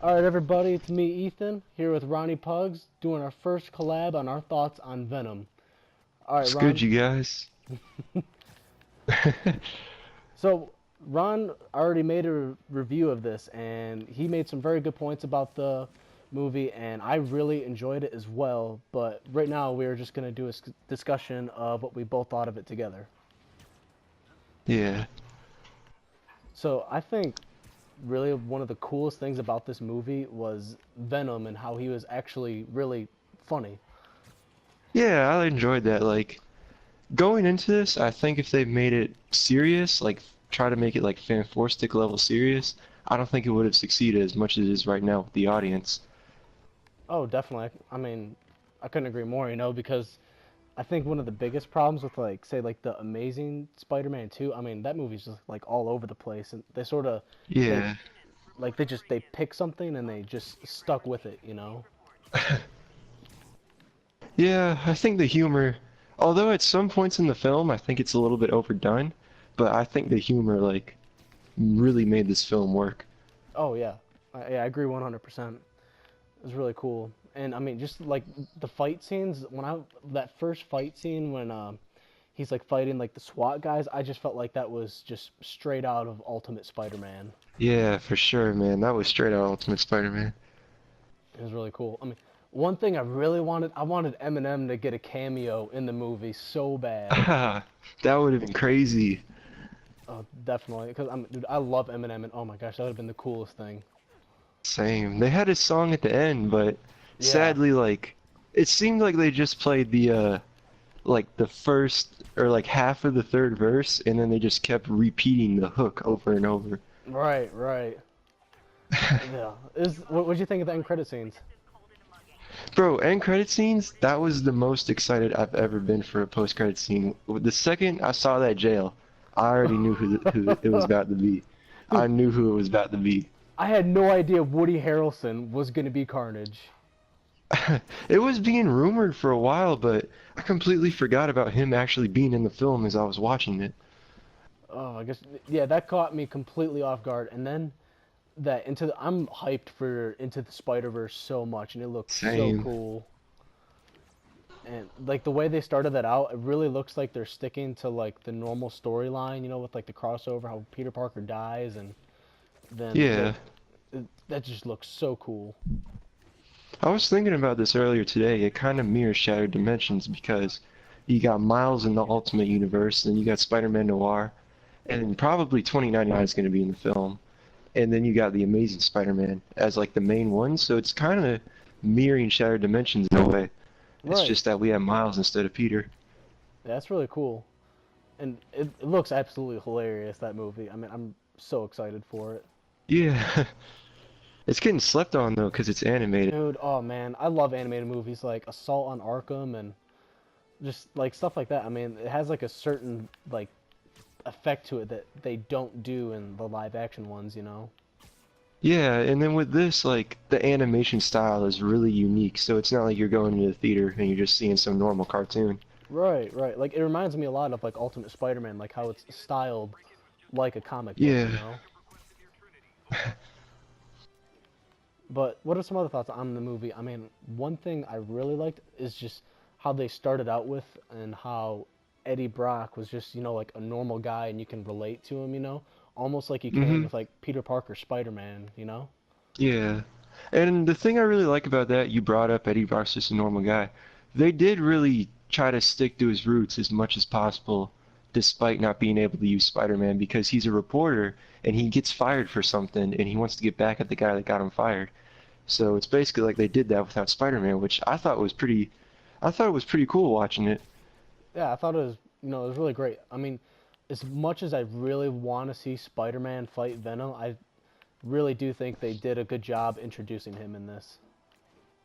Alright, everybody, it's me, Ethan, here with Ronnie Pugs, doing our first collab on our thoughts on Venom. Alright, It's good, Ron. you guys. So, Ron already made a review of this, and he made some very good points about the movie, and I really enjoyed it as well. But right now, we're just going to do a discussion of what we both thought of it together. Yeah. So, I think really one of the coolest things about this movie was Venom and how he was actually really funny. Yeah, I enjoyed that. Like, going into this, I think if they made it serious, like, try to make it like Fan Four Stick level serious, I don't think it would have succeeded as much as it is right now with the audience. Oh, definitely. I mean, I couldn't agree more, because I think one of the biggest problems with like say like the Amazing Spider-Man 2, I mean, that movie's just like all over the place and they sort of they Yeah. they pick something and they just stuck with it. Yeah, I think the humor, although at some points in the film, I think it's a little bit overdone, but I think the humor, like, really made this film work. Oh yeah. Yeah, I agree 100%. It was really cool. And I mean, just like the fight scenes when I that first fight scene when he's like fighting like the SWAT guys, I just felt like that was just straight out of Ultimate Spider-Man. Yeah, for sure, man. That was straight out Ultimate Spider-Man. It was really cool. I mean, one thing I really wanted, I wanted Eminem to get a cameo in the movie so bad. Ah, that would have been crazy. Oh, definitely, because dude, I love Eminem, and oh my gosh, that would have been the coolest thing. Same. They had a song at the end, but Yeah, sadly, like, it seemed like they just played like the first or like half of the third verse, and then they just kept repeating the hook over and over. right, right. Yeah. What'd you think of the end credit scenes? Bro, end credit scenes, that was the most excited I've ever been for a post-credit scene. The second I saw that jail, I already knew who it was about to be. I Dude, knew who it was about to be. I had no idea Woody Harrelson was gonna be Carnage. It was being rumored for a while, but I completely forgot about him actually being in the film as I was watching it. Oh, I guess yeah, that caught me completely off guard. And then I'm hyped for Into the Spider Verse so much, and it looks so Same. cool. And like the way they started that out, it really looks like they're sticking to like the normal storyline, with like the crossover, how Peter Parker dies, and then Yeah. that just looks so cool. I was thinking about this earlier today. It kind of mirrors Shattered Dimensions because you got Miles in the Ultimate Universe, and you got Spider-Man Noir, and probably 2099 is going to be in the film. And then you got the Amazing Spider-Man as like the main one, so it's kind of mirroring Shattered Dimensions in a way. It's Right, just that we have Miles instead of Peter. that's really cool, and it looks absolutely hilarious, that movie. I mean, I'm so excited for it. Yeah. It's getting slept on though because it's animated. Dude, oh man, I love animated movies like Assault on Arkham and just like stuff like that. I mean, it has like a certain like effect to it that they don't do in the live action ones. Yeah, and then with this, like, the animation style is really unique, so it's not like you're going to the theater and you're just seeing some normal cartoon. Right, right. Like it reminds me a lot of like Ultimate Spider-Man, like how it's styled like a comic book, you Yeah. know? But what are some other thoughts on the movie? I mean, one thing I really liked is just how they started out with and how Eddie Brock was just, like a normal guy and you can relate to him. Almost like you can Hmm. with like Peter Parker Spider-Man. Yeah. And the thing I really like about that, you brought up Eddie Brock's just a normal guy. They did really try to stick to his roots as much as possible, despite not being able to use Spider-Man because he's a reporter and he gets fired for something and he wants to get back at the guy that got him fired. So it's basically like they did that without Spider-Man, which I thought it was pretty cool watching it. Yeah, I thought it was really great. I mean, as much as I really want to see Spider-Man fight Venom, I really do think they did a good job introducing him in this.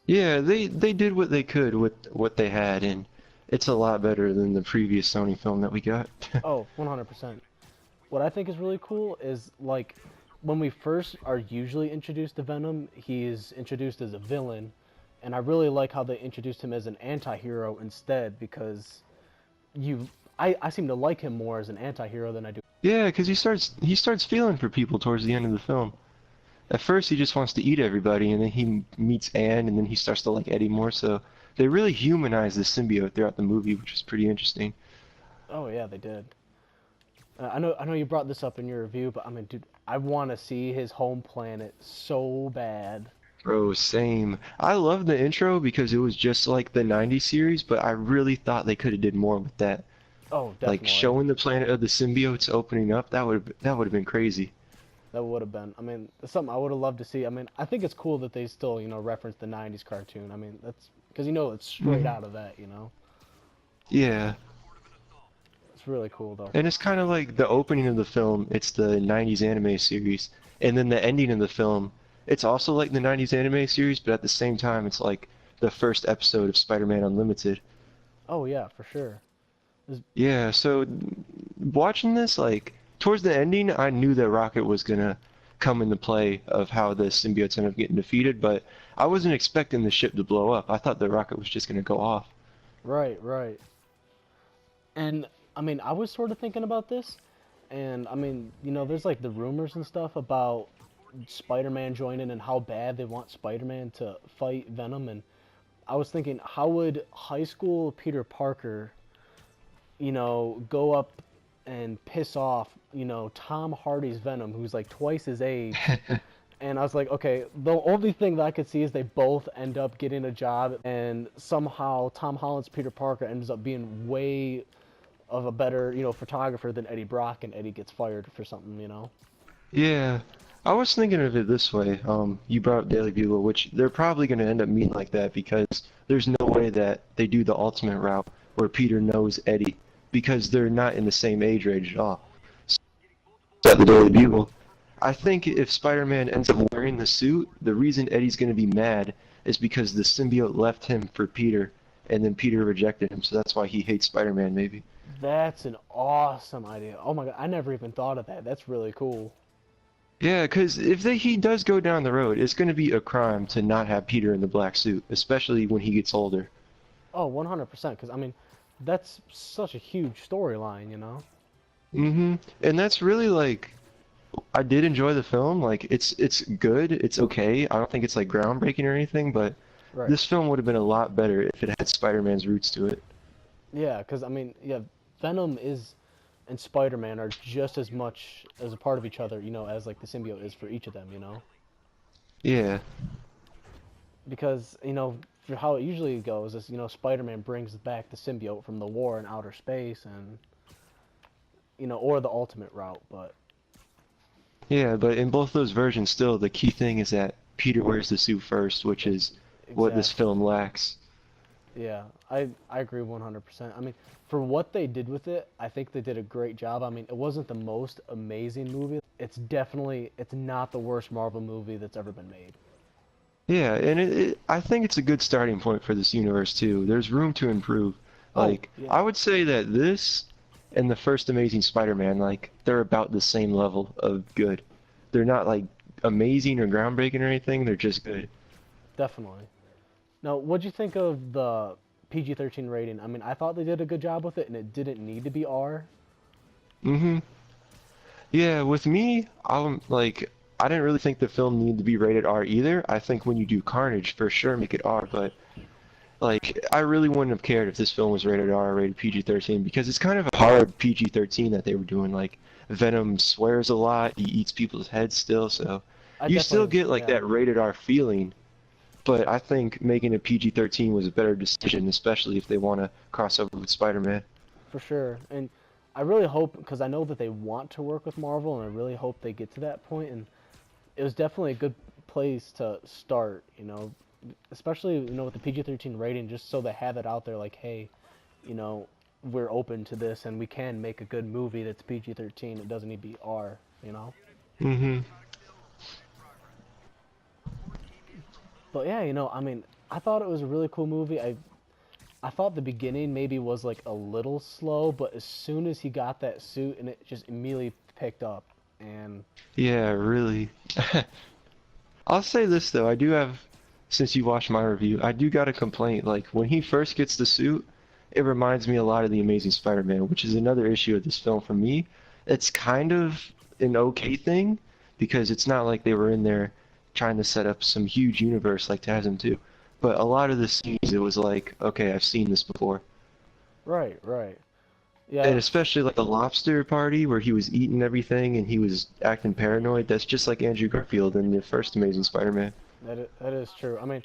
Yeah, they did what they could with what they had, and it's a lot better than the previous Sony film that we got. Oh, 100%. What I think is really cool is like when we first are usually introduced to Venom, he's introduced as a villain, and I really like how they introduced him as an anti-hero instead because I seem to like him more as an anti-hero than I do. Yeah, 'cause he starts feeling for people towards the end of the film. At first, he just wants to eat everybody, and then he meets Anne, and then he starts to like Eddie more. So they really humanize the symbiote throughout the movie, which is pretty interesting. Oh yeah, they did. I know you brought this up in your review, but I mean, dude, I want to see his home planet so bad. Bro, same. I love the intro because it was just like the '90s series, but I really thought they could have did more with that. Oh, Like definitely. showing the planet of the symbiotes opening up, that would have been crazy. That would have been. I mean, it's something I would have loved to see. I mean, I think it's cool that they still, reference the '90s cartoon. I mean, that's because it's straight Hmm. out of that. Yeah. It's really cool though. And it's kind of like the opening of the film, it's the '90s anime series, and then the ending of the film, it's also like the '90s anime series, but at the same time, it's like the first episode of Spider-Man Unlimited. Oh yeah, for sure. Yeah, so watching this, like, towards the ending, I knew that Rocket was gonna come into play of how the symbiotes ended up getting defeated, but I wasn't expecting the ship to blow up. I thought the rocket was just gonna go off. Right, right. And I mean, I was sort of thinking about this, and I mean, there's like the rumors and stuff about Spider-Man joining and how bad they want Spider-Man to fight Venom. And I was thinking, how would high school Peter Parker, go up and piss off, Tom Hardy's Venom, who's like twice his age. And I was like, okay, the only thing that I could see is they both end up getting a job, and somehow Tom Holland's Peter Parker ends up being way of a better, photographer than Eddie Brock, and Eddie gets fired for something. Yeah, I was thinking of it this way. You brought up Daily Bugle, which they're probably gonna end up meeting like that because there's no way that they do the ultimate route where Peter knows Eddie because they're not in the same age range at all. So at the Daily Bugle. I think if Spider-Man ends up wearing the suit, the reason Eddie's going to be mad is because the symbiote left him for Peter, and then Peter rejected him, so that's why he hates Spider-Man, maybe. That's an awesome idea. Oh my god, I never even thought of that. That's really cool. Yeah, because if he does go down the road, it's going to be a crime to not have Peter in the black suit, especially when he gets older. Oh, 100%. Because I mean, that's such a huge storyline. Mm-hmm. And that's really like I did enjoy the film. Like it's good, it's okay. I don't think it's like groundbreaking or anything, but Right. this film would have been a lot better if it had Spider-Man's roots to it. Yeah, because I mean, yeah, Venom is and Spider-Man are just as much as a part of each other, as like the symbiote is for each of them. Yeah. Because for how it usually goes is Spider-Man brings back the symbiote from the war in outer space, and or the ultimate route. But Yeah, but in both those versions, still, the key thing is that Peter wears the suit first, which is what this exactly. film lacks. Yeah, I agree 100%. I mean, for what they did with it, I think they did a great job. I mean, it wasn't the most amazing movie. It's not the worst Marvel movie that's ever been made. Yeah, and I think it's a good starting point for this universe, too. There's room to improve. Oh, Like, yeah. I would say that this and the first Amazing Spider-Man, like, they're about the same level of good. They're not, like, amazing or groundbreaking or anything, they're just good. Definitely. Now, what'd you think of the PG-13 rating? I mean, I thought they did a good job with it, and it didn't need to be R. Mm-hmm. Yeah, with me, I didn't really think the film needed to be rated R either. I think when you do Carnage, for sure make it R, but like I really wouldn't have cared if this film was rated R or rated PG-13 because it's kind of a hard PG-13 that they were doing. Like Venom swears a lot, he eats people's heads still, so I you still definitely, get like yeah, that rated R feeling, but I think making it PG-13 was a better decision, especially if they want to cross over with Spider-Man. for sure. And I really hope, because I know that they want to work with Marvel, and I really hope they get to that point. And it was definitely a good place to start, especially with the PG-13 rating, just so they have it out there, like, hey, you know, we're open to this, and we can make a good movie that's PG-13. It doesn't need to be R. Hmm. But yeah, I mean, I thought it was a really cool movie. I thought the beginning maybe was like a little slow, but as soon as he got that suit, and it just immediately picked up. And Yeah, really. I'll say this though, I do have, since you watched my review, I do got a complaint. Like when he first gets the suit, it reminds me a lot of the Amazing Spider-Man, which is another issue of this film for me. It's kind of an okay thing, because it's not like they were in there trying to set up some huge universe like TASM 2. But a lot of the scenes, it was like, okay, I've seen this before. Right, right. And Yeah, especially like the lobster party where he was eating everything and he was acting paranoid. That's just like Andrew Garfield in the first Amazing Spider-Man. that is true. I mean,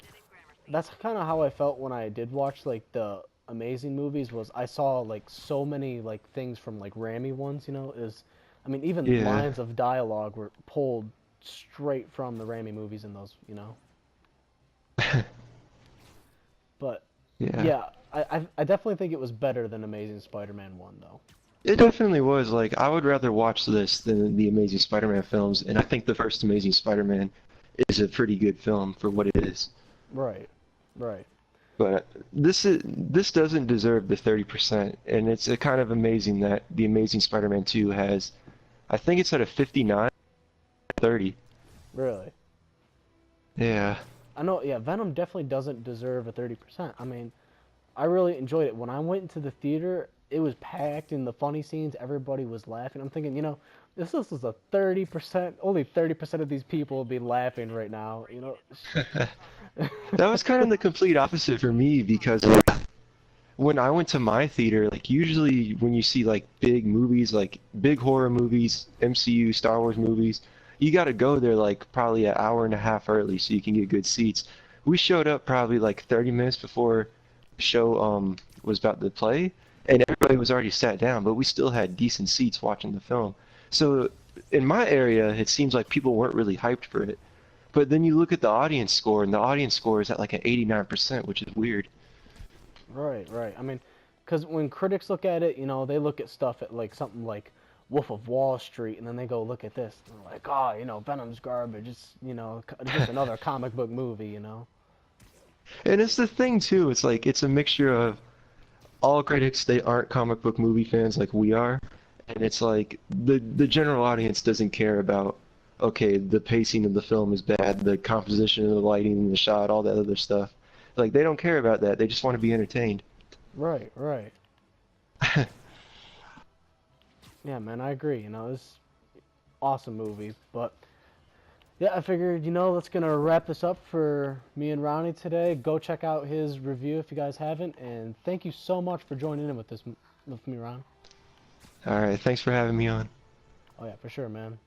that's kind of how I felt when I did watch like the Amazing movies. Was I saw like so many like things from like Raimi ones. You know, is I mean even Yeah, lines of dialogue were pulled straight from the Raimi movies in those. You know, but yeah. yeah, I definitely think it was better than Amazing Spider-Man one though. It definitely was. Like, I would rather watch this than the Amazing Spider-Man films, and I think the first Amazing Spider-Man is a pretty good film for what it is. Right, right. But this doesn't deserve the 30%, and it's kind of amazing that the Amazing Spider-Man 2 has, I think it's at a 59, 30. Really. Yeah. I know, yeah, Venom definitely doesn't deserve a 30%. I mean, I really enjoyed it. When I went into the theater, it was packed in the funny scenes, everybody was laughing. I'm thinking, you know, this is a 30%, only 30% of these people will be laughing right now, you know? That was kind of the complete opposite for me because when I went to my theater, like usually when you see like big movies, like big horror movies, MCU, Star Wars movies, you got to go there like probably an hour and a half early so you can get good seats. We showed up probably like 30 minutes before the show was about to play, and everybody was already sat down, but we still had decent seats watching the film. So in my area, it seems like people weren't really hyped for it. But then you look at the audience score, and the audience score is at like an 89%, which is weird. Right, right. I mean, because when critics look at it, you know, they look at stuff at like something like Wolf of Wall Street, and then they go look at this, and they're like, oh, you know, Venom's garbage. It's, you know, just another comic book movie, you know? And it's the thing too, it's like it's a mixture of all critics, they aren't comic book movie fans like we are, and it's like the general audience doesn't care about okay, the pacing of the film is bad, the composition of the lighting and the shot, all that other stuff. Like they don't care about that. They just want to be entertained. Right, right. Yeah, man, I agree. You know, it's awesome movie, but yeah, I figured, you know, that's gonna wrap this up for me and Ronnie today. Go check out his review if you guys haven't, and thank you so much for joining in with this with me, Ron. All right, thanks for having me on. Oh yeah, for sure, man.